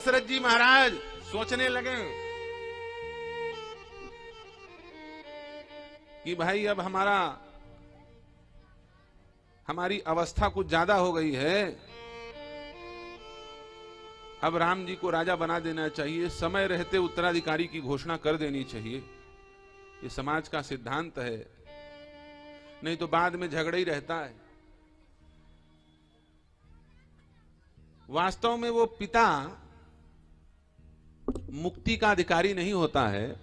दशरथ जी महाराज सोचने लगे कि भाई अब हमारी अवस्था कुछ ज्यादा हो गई है, अब राम जी को राजा बना देना चाहिए, समय रहते उत्तराधिकारी की घोषणा कर देनी चाहिए। ये समाज का सिद्धांत है, नहीं तो बाद में झगड़ा ही रहता है। वास्तव में वो पिता मुक्ति का अधिकारी नहीं होता है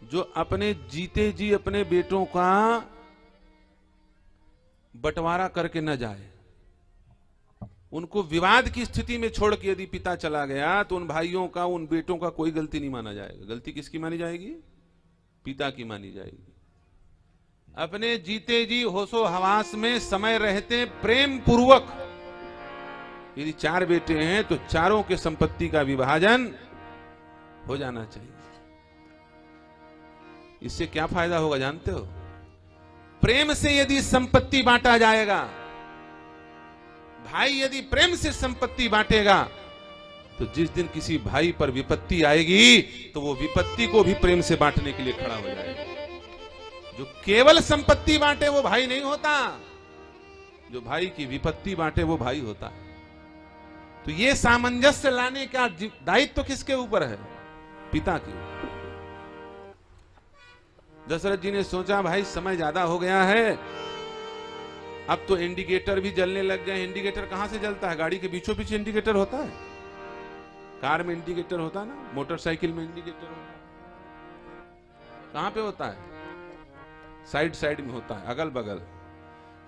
जो अपने जीते जी अपने बेटों का बंटवारा करके न जाए। उनको विवाद की स्थिति में छोड़ के यदि पिता चला गया तो उन भाइयों का, उन बेटों का कोई गलती नहीं माना जाएगा। गलती किसकी मानी जाएगी? पिता की मानी जाएगी। अपने जीते जी होशो हवास में समय रहते प्रेम पूर्वक यदि 4 बेटे हैं तो चारों के संपत्ति का विभाजन हो जाना चाहिए। इससे क्या फायदा होगा जानते हो? प्रेम से यदि संपत्ति बांटा जाएगा, भाई यदि प्रेम से संपत्ति बांटेगा तो जिस दिन किसी भाई पर विपत्ति आएगी तो वो विपत्ति को भी प्रेम से बांटने के लिए खड़ा हो जाएगा। जो केवल संपत्ति बांटे वो भाई नहीं होता, जो भाई की विपत्ति बांटे वो भाई होता है। तो ये सामंजस्य लाने का दायित्व तो किसके ऊपर है? पिता के ऊपर। दशरथ जी ने सोचा भाई समय ज्यादा हो गया है, अब तो इंडिकेटर भी जलने लग गए। इंडिकेटर कहां से जलता है? गाड़ी के बीचों बीच इंडिकेटर होता है। कार में इंडिकेटर होता है ना, मोटरसाइकिल में इंडिकेटर होता है। कहां पे होता है? साइड साइड में होता है, अगल बगल।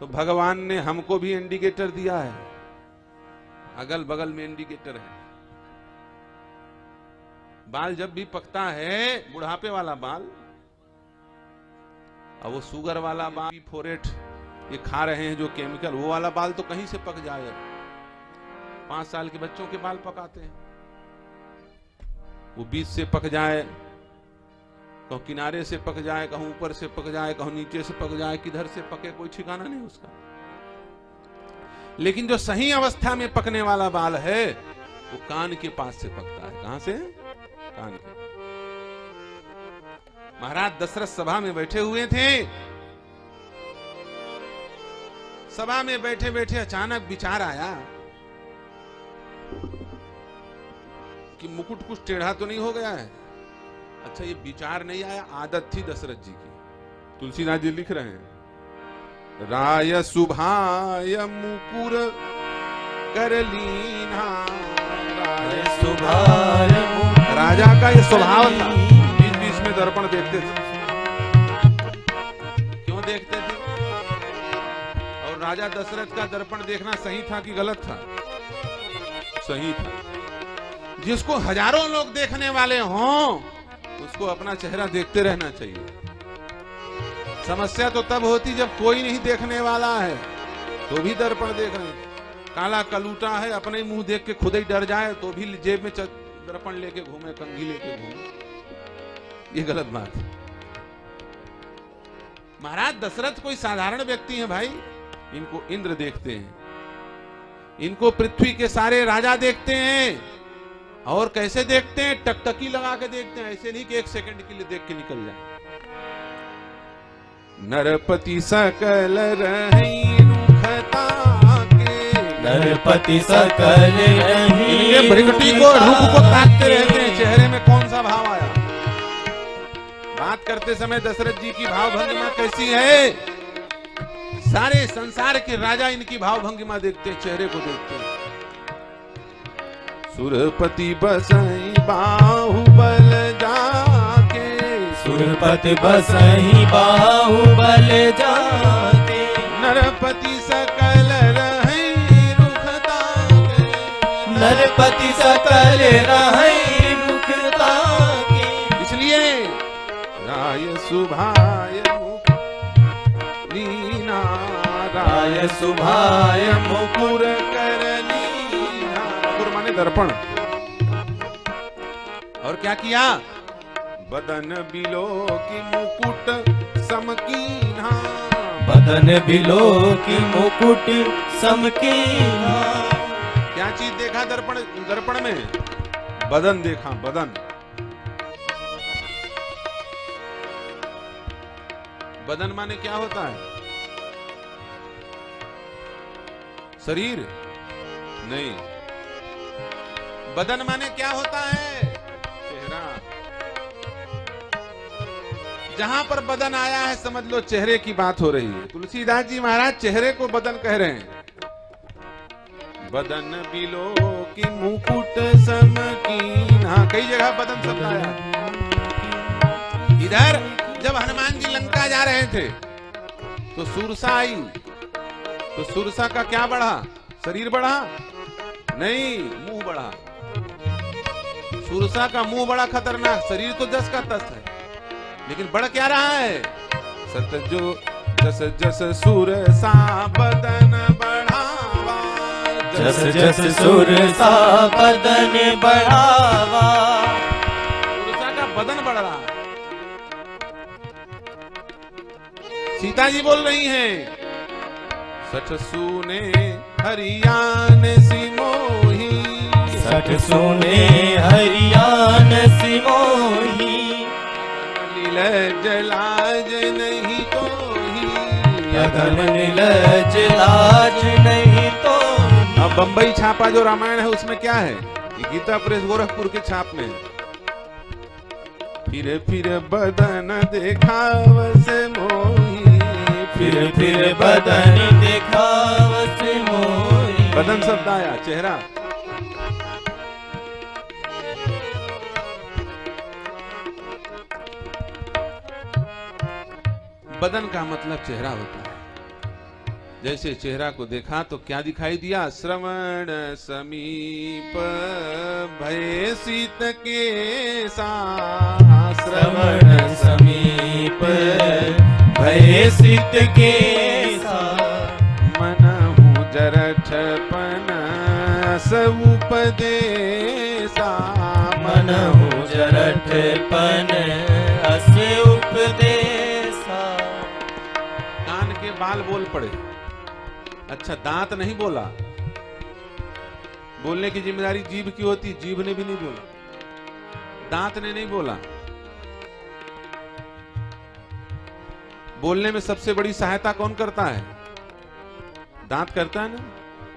तो भगवान ने हमको भी इंडिकेटर दिया है, अगल बगल में इंडिकेटर है। बाल जब भी पकता है, बुढ़ापे वाला बाल, अब वो शुगर वाला बाल, फोरेट ये खा रहे हैं जो केमिकल, वो वाला बाल तो कहीं से पक जाए। 5 साल के बच्चों के बाल पकाते हैं, वो बीच से पक जाए, कहूं किनारे से पक जाए, कहूं ऊपर से पक जाए, कहूं नीचे से पक जाए, किधर से पके कोई ठिकाना नहीं उसका। लेकिन जो सही अवस्था में पकने वाला बाल है वो कान के पास से पकता है। कहां से? कान के। महाराज दशरथ सभा में बैठे हुए थे। सभा में बैठे बैठे अचानक विचार आया कि मुकुट कुछ टेढ़ा तो नहीं हो गया है। अच्छा, ये विचार नहीं आया, आदत थी दशरथ जी की। तुलसीदास जी लिख रहे हैं, राय सुभाय मुकुर करलीना। राय सुभाय राजा का ये स्वभाव था, बीच बीच में दर्पण देखते थे। क्यों देखते थे? और राजा दशरथ का दर्पण देखना सही था कि गलत था? सही था। जिसको हजारों लोग देखने वाले हों उसको अपना चेहरा देखते रहना चाहिए। समस्या तो तब होती जब कोई नहीं देखने वाला है तो भी दर्पण देख रहे हैं। काला कलूटा है, अपने मुंह देख के खुद ही डर जाए तो भी जेब में दर्पण लेके घूमे, कंघी लेके घूमे, ये गलत बात है। महाराज दशरथ कोई साधारण व्यक्ति हैं भाई, इनको इंद्र देखते हैं, इनको पृथ्वी के सारे राजा देखते हैं। और कैसे देखते हैं? टकटकी लगा के देखते हैं, ऐसे नहीं कि 1 सेकंड के लिए देख के निकल जाए। नरपति सकल रही रुखता के, नरपति सकल रही, ये भृगुटी को रूप को ताकते रहते हैं, चेहरे में कौन सा भाव आया। बात करते समय दशरथ जी की भाव भंगिमा कैसी है? सारे संसार के राजा इनकी भाव भंगिमा देखते हैं, चेहरे को देखते हैं। सुरपति बसई बाहुबल जाके, सुरपति बसई बाहुबल जाके, नरपति सकल रही रुखता के, नरपति सकल रही रुखता के। इसलिए राय सुभाय लीना, राय सुभाय मुकुर करलीना। मुकुर माने दर्पण। और क्या किया? बदन बिलो की मुकुट समकीना, बदन बिलो की मुकुट समकीना। क्या क्या चीज देखा दर्पण में? बदन देखा, बदन। बदन माने क्या होता है? शरीर नहीं। बदन माने क्या होता है? चेहरा। जहां पर बदन आया है समझ लो चेहरे की बात हो रही है। तुलसीदास जी महाराज चेहरे को बदन कह रहे हैं। बदन बिलो की मुकुट सम कीन्हा, कई जगह बदन शब्द आया। इधर जब हनुमान जी लंका जा रहे थे तो सुरसा आई, तो सुरसा का क्या बढ़ा? शरीर बढ़ा? नहीं, मुंह बढ़ा। सुरसा का मुंह बड़ा खतरनाक, शरीर तो जस का तस है, लेकिन बढ़ क्या रहा है? सतजो जस जस सुरसा बदन बढ़ावा, जस जस सुरसा बदन बढ़ावा। सुरसा का बदन बढ़ रहा। सीता जी बोल रही हैं, सठ सूने हरियान सी मोही, सठ सूने हरियान सी मोही। नीलज लाज नहीं तो ही, अधम नीलज लाज नहीं तो। अब बंबई छापा जो रामायण है उसमें क्या है? ये गीता प्रेस गोरखपुर के छाप में। फिर बदन देखावस मोही, फिर बदन देखावस मोही। बदन शब्द आया, चेहरा। बदन का मतलब चेहरा होता है। जैसे चेहरा को देखा तो क्या दिखाई दिया? श्रवण समीप भय सीत के सा, श्रवण समीप भय सीत के सा। मनहु जरठपन सब उपदेशा, मनहु जरठपन अस उपदेशा। कान के बाल बोल पड़े। अच्छा, दांत नहीं बोला। बोलने की जिम्मेदारी जीभ की होती, जीभ ने भी नहीं बोला, दांत ने नहीं बोला। बोलने में सबसे बड़ी सहायता कौन करता है? दांत करता है ना।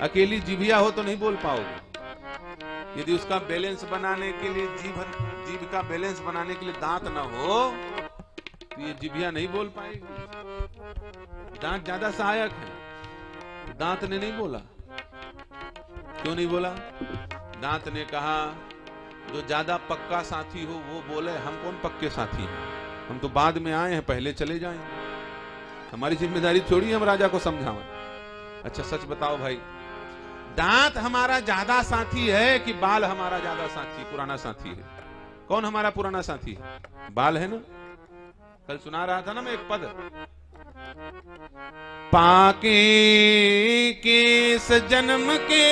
अकेली जीभिया हो तो नहीं बोल पाओगे। यदि उसका बैलेंस बनाने के लिए जीभ का बैलेंस बनाने के लिए दांत ना हो तो ये जीभिया नहीं बोल पाएगी। दांत ज्यादा सहायक है। दांत ने नहीं बोला। क्यों नहीं बोला? दांत ने कहा जो ज्यादा पक्का साथी हो वो बोले, हम कौन पक्के साथी हैं, हम तो बाद में आए हैं, पहले चले जाएंगे। हमारी जिम्मेदारी थोड़ी हम राजा को समझावें। अच्छा सच बताओ भाई, दांत हमारा ज्यादा साथी है कि बाल हमारा ज्यादा साथी, पुराना साथी है? कौन हमारा पुराना साथी है? बाल है ना। कल सुना रहा था ना मैं एक पद, पाके केस जन्म के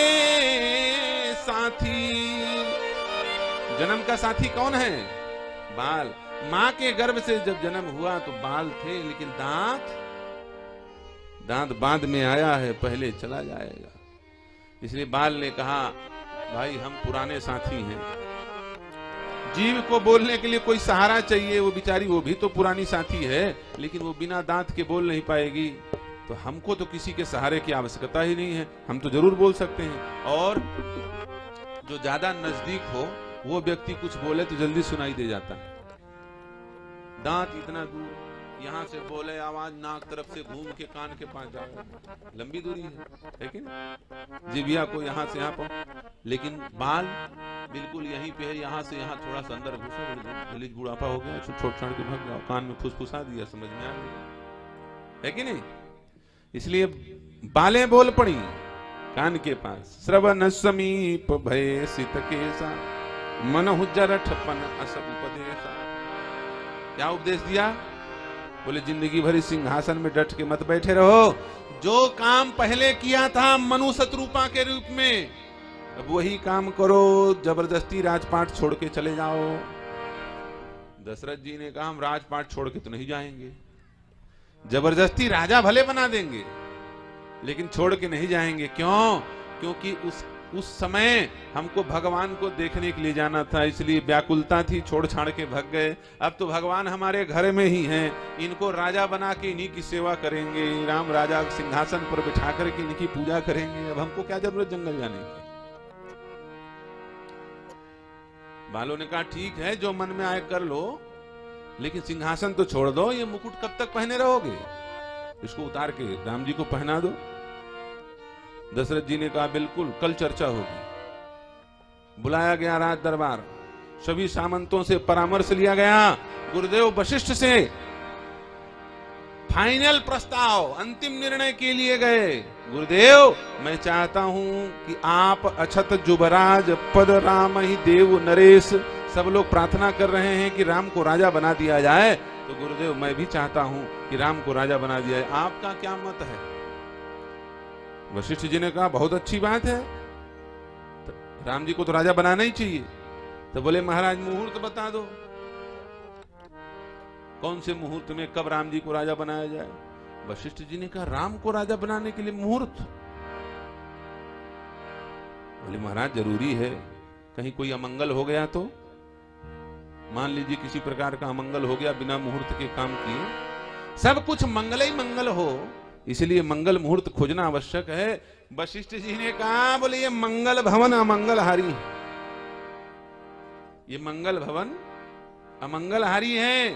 साथी। जन्म का साथी कौन है? बाल। मां के गर्भ से जब जन्म हुआ तो बाल थे, लेकिन दांत बाद में आया है, पहले चला जाएगा। इसलिए बाल ने कहा भाई हम पुराने साथी हैं। जीव को बोलने के लिए कोई सहारा चाहिए, वो बेचारी वो भी तो पुरानी साथी है, लेकिन वो बिना दांत के बोल नहीं पाएगी। तो हमको तो किसी के सहारे की आवश्यकता ही नहीं है, हम तो जरूर बोल सकते हैं। और जो ज्यादा नजदीक हो वो व्यक्ति कुछ बोले तो जल्दी सुनाई दे जाता है। दांत इतना दूर, यहाँ से बोले आवाज नाक तरफ से घूम के कान के पास जाए, लंबी दूरी है कि नहीं? जिभिया को यहाँ से यहाँ पर, लेकिन बाल बिल्कुल यहीं पे है, यहाँ से यहाँ थोड़ा सा अंदर घुसो, गलीज बुढ़ापा हो गया, छोड़ छोड़ के भाग जाओ, कान में फुसफुसा दिया, समझ में आ गया, है कि नहीं? इसलिए बालें बोल पड़ी कान के पास। श्रवण समीप भय सित केसा, मनहु जरठपन अस उपदेशा। क्या उपदेश दिया? बोले जिंदगी भर इस सिंहासन में डट के मत बैठे रहो। जो काम पहले किया था मनु शत्रुपा के रूप में, अब वही काम करो। जबरदस्ती राजपाट छोड़ के चले जाओ। दशरथ जी ने कहा हम राजपाट छोड़ के तो नहीं जाएंगे। जबरदस्ती राजा भले बना देंगे लेकिन छोड़ के नहीं जाएंगे। क्यों? क्योंकि उस उस समय हमको भगवान को देखने के लिए जाना था, इसलिए व्याकुलता थी, छोड़ छाड़ के भाग गए। अब तो भगवान हमारे घर में ही हैं, इनको राजा बना के इन्हीं की सेवा करेंगे, राम राजा सिंहासन पर बिठा करके इनकी पूजा करेंगे। अब हमको क्या जरूरत जंगल जाने की। बालों ने कहा ठीक है, जो मन में आए कर लो, लेकिन सिंहासन तो छोड़ दो, ये मुकुट कब तक पहने रहोगे? इसको उतार के राम जी को पहना दो। दशरथ जी ने कहा बिल्कुल, कल चर्चा होगी। बुलाया गया राज दरबार, सभी सामंतों से परामर्श लिया गया, गुरुदेव वशिष्ठ से फाइनल प्रस्ताव, अंतिम निर्णय के लिए गए। गुरुदेव, मैं चाहता हूं कि आप अछत जुबराज पद राम ही देव नरेश, सब लोग प्रार्थना कर रहे हैं कि राम को राजा बना दिया जाए, तो गुरुदेव मैं भी चाहता हूं कि राम को राजा बना दिया जाए, आपका क्या मत है? वशिष्ठ जी ने कहा बहुत अच्छी बात है, तो राम जी को तो राजा बनाना ही चाहिए। तो बोले महाराज मुहूर्त बता दो, कौन से मुहूर्त में कब राम जी को राजा बनाया जाए? वशिष्ठ जी ने कहा राम को राजा बनाने के लिए मुहूर्त? बोले महाराज जरूरी है, कहीं कोई अमंगल हो गया तो? मान लीजिए किसी प्रकार का अमंगल हो गया बिना मुहूर्त के काम किए, सब कुछ मंगल ही मंगल हो, इसलिए मंगल मुहूर्त खोजना आवश्यक है। वशिष्ठ जी ने कहा बोले ये मंगल भवन अमंगलहारी है, ये मंगल भवन अमंगलहारी है,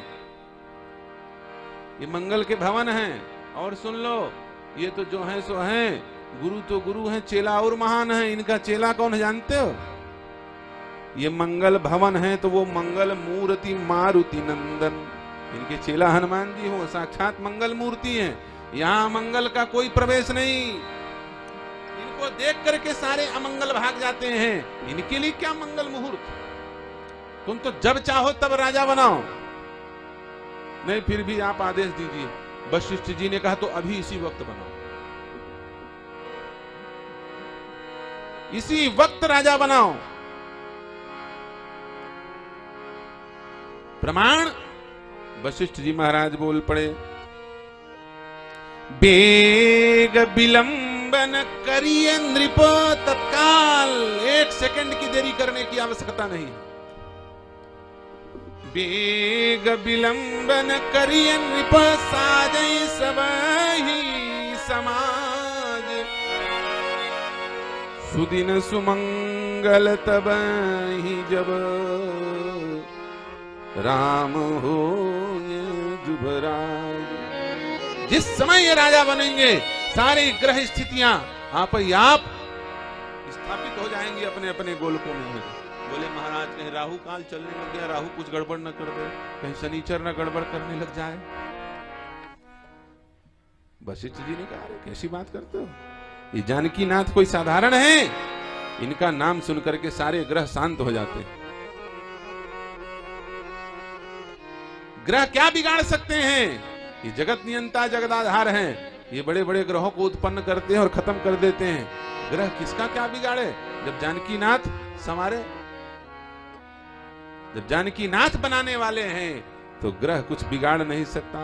ये मंगल के भवन हैं। और सुन लो, ये तो जो है सो हैं, गुरु तो गुरु हैं, चेला और महान है, इनका चेला कौन है जानते हो? ये मंगल भवन है तो वो मंगल मूर्ति मारुति नंदन, इनके चेला हनुमान जी हो, साक्षात मंगल मूर्ति हैं। यहाँ मंगल का कोई प्रवेश नहीं, इनको देख करके सारे अमंगल भाग जाते हैं। इनके लिए क्या मंगल मुहूर्त? तुम तो जब चाहो तब राजा बनाओ। नहीं, फिर भी आप आदेश दीजिए। वशिष्ठ जी ने कहा तो अभी इसी वक्त बनाओ, इसी वक्त राजा बनाओ। प्रमाण वशिष्ठ जी महाराज बोल पड़े, बेग विलंबन करिए नृप, तत्काल 1 सेकंड की देरी करने की आवश्यकता नहीं। बेग विलंबन करिए नृप, साजई सबहि समाज, सुदिन सुमंगल तबहि जब राम हो जुबराज। जिस समय ये राजा बनेंगे, सारी ग्रह स्थितियां आप ही आप स्थापित हो जाएंगी अपने अपने गोलकों में। बोले महाराज कहीं राहु काल चलने लग गया, राहु कुछ गड़बड़ न कर दे, कहीं शनिचर न गड़बड़ करने लग जाए। वशिष्ठ जी ने कहा अरे कैसी बात करते हो, ये जानकी नाथ कोई साधारण है? इनका नाम सुनकर के सारे ग्रह शांत हो जाते हैं। ग्रह क्या बिगाड़ सकते हैं? ये जगत नियंता जगदाधार हैं, ये बड़े बड़े ग्रहों को उत्पन्न करते हैं और खत्म कर देते हैं। ग्रह किसका क्या बिगाड़े जब जानकी नाथ संवारे? जब जानकी नाथ बनाने वाले हैं तो ग्रह कुछ बिगाड़ नहीं सकता।